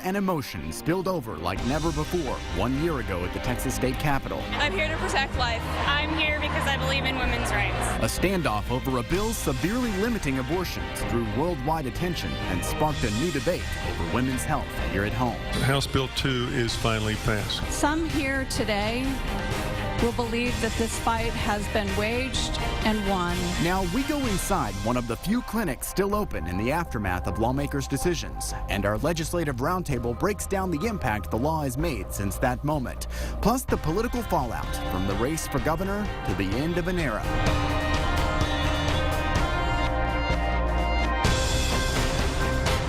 and emotion spilled over like never before 1 year ago at the Texas State Capitol. I'm here to protect life. I'm here because I believe in women's rights. A standoff over a bill severely limiting abortions drew worldwide attention and sparked a new debate over women's health here at home. House Bill 2 is finally passed. Some here today will believe that this fight has been waged and won. Now we go inside one of the few clinics still open in the aftermath of lawmakers' decisions, and our legislative roundtable breaks down the impact the law has made since that moment, plus the political fallout from the race for governor to the end of an era.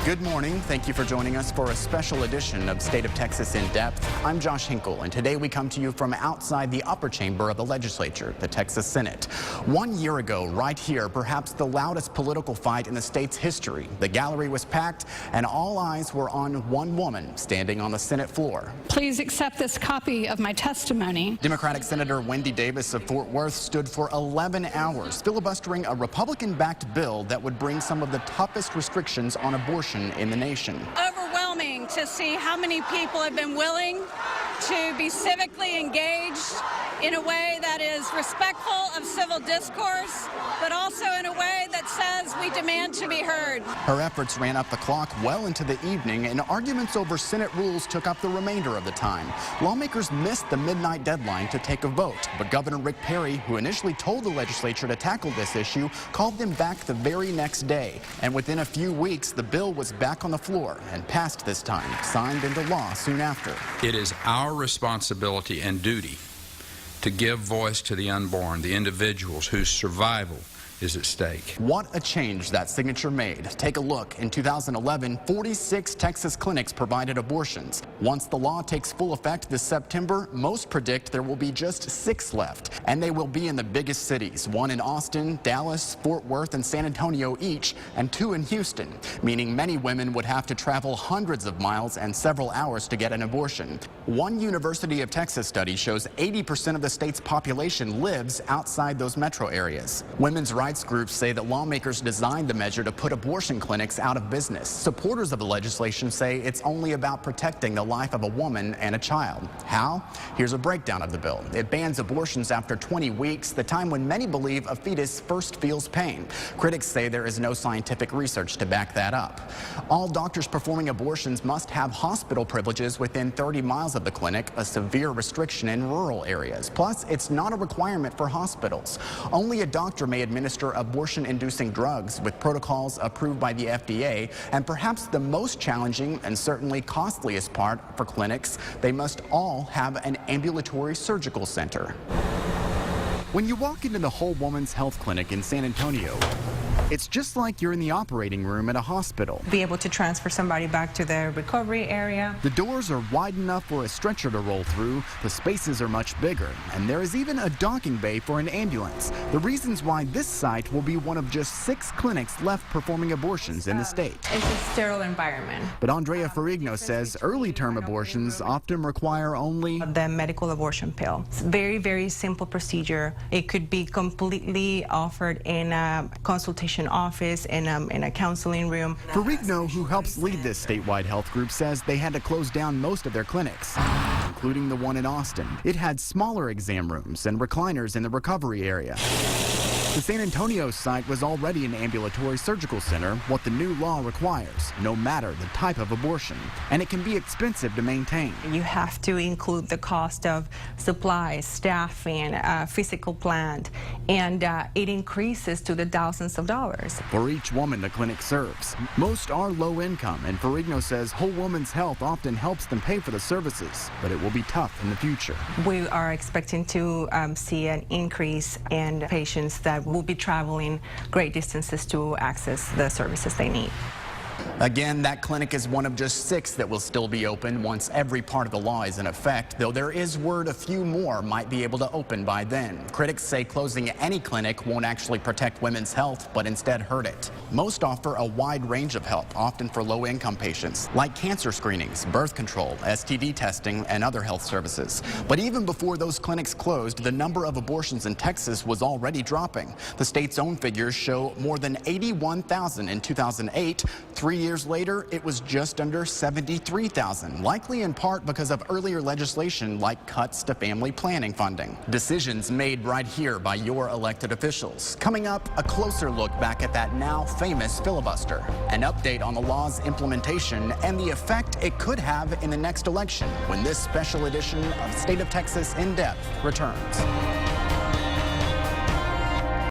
Good morning. Thank you for joining us for a special edition of State of Texas in Depth. I'm Josh Hinkle, and today we come to you from outside the upper chamber of the legislature, the Texas Senate. 1 year ago, right here, perhaps the loudest political fight in the state's history. The gallery was packed, and all eyes were on one woman standing on the Senate floor. Please accept this copy of my testimony. Democratic Senator Wendy Davis of Fort Worth stood for 11 hours filibustering a Republican-backed bill that would bring some of the toughest restrictions on abortion in the nation. Overwhelming to see how many people have been willing to be civically engaged in a way that is respectful of civil discourse, but also in a way that says we demand to be heard. Her efforts ran up the clock well into the evening, and arguments over Senate rules took up the remainder of the time. Lawmakers missed the midnight deadline to take a vote, but Governor Rick Perry, who initially told the legislature to tackle this issue, called them back the very next day. And within a few weeks, the bill was back on the floor and passed this time, signed into law soon after. It is our responsibility and duty to give voice to the unborn, the individuals whose survival is at stake. What a change that signature made. Take a look. In 2011, 46 Texas clinics provided abortions. Once the law takes full effect this September, most predict there will be just 6 left. And they will be in the biggest cities, 1 in Austin, Dallas, Fort Worth, and San Antonio each, and 2 in Houston, meaning many women would have to travel hundreds of miles and several hours to get an abortion. One University of Texas study shows 80% of the state's population lives outside those metro areas. Women's rights groups say that lawmakers designed the measure to put abortion clinics out of business. Supporters of the legislation say it's only about protecting the life of a woman and a child. How? Here's a breakdown of the bill. It bans abortions after 20 weeks, the time when many believe a fetus first feels pain. Critics say there is no scientific research to back that up. All doctors performing abortions must have hospital privileges within 30 miles of the clinic, a severe restriction in rural areas. Plus, it's not a requirement for hospitals. Only a doctor may administer abortion-inducing drugs with protocols approved by the FDA, and perhaps the most challenging and certainly costliest part for clinics, they must all have an ambulatory surgical center. When you walk into the Whole Woman's Health Clinic in San Antonio, it's just like you're in the operating room at a hospital. Be able to transfer somebody back to their recovery area. The doors are wide enough for a stretcher to roll through, the spaces are much bigger, and there is even a docking bay for an ambulance. The reasons why this site will be one of just 6 clinics left performing abortions in the state. It's a sterile environment. But Andrea Ferrigno says early-term abortions often require only the medical abortion pill. It's a very, very simple procedure. It could be completely offered in a consultation office, in a counseling room. Ferrigno, who helps lead this statewide health group, says they had to close down most of their clinics, including the one in Austin. It had smaller exam rooms and recliners in the recovery area. The San Antonio site was already an ambulatory surgical center, what the new law requires, no matter the type of abortion, and it can be expensive to maintain. You have to include the cost of supplies, staffing, physical plant, and it increases to the thousands of dollars. For each woman the clinic serves. Most are low income, and Ferrigno says Whole Woman's Health often helps them pay for the services, but it will be tough in the future. We are expecting to see an increase in patients that will be traveling great distances to access the services they need. Again, that clinic is one of just 6 that will still be open once every part of the law is in effect, though there is word a few more might be able to open by then. Critics say closing any clinic won't actually protect women's health, but instead hurt it. Most offer a wide range of help, often for low-income patients, like cancer screenings, birth control, STD testing, and other health services. But even before those clinics closed, the number of abortions in Texas was already dropping. The state's own figures show more than 81,000 in 2008, 3 3 years later, it was just under 73,000, likely in part because of earlier legislation like cuts to family planning funding. Decisions made right here by your elected officials. Coming up, a closer look back at that now famous filibuster, an update on the law's implementation and the effect it could have in the next election when this special edition of State of Texas In Depth returns.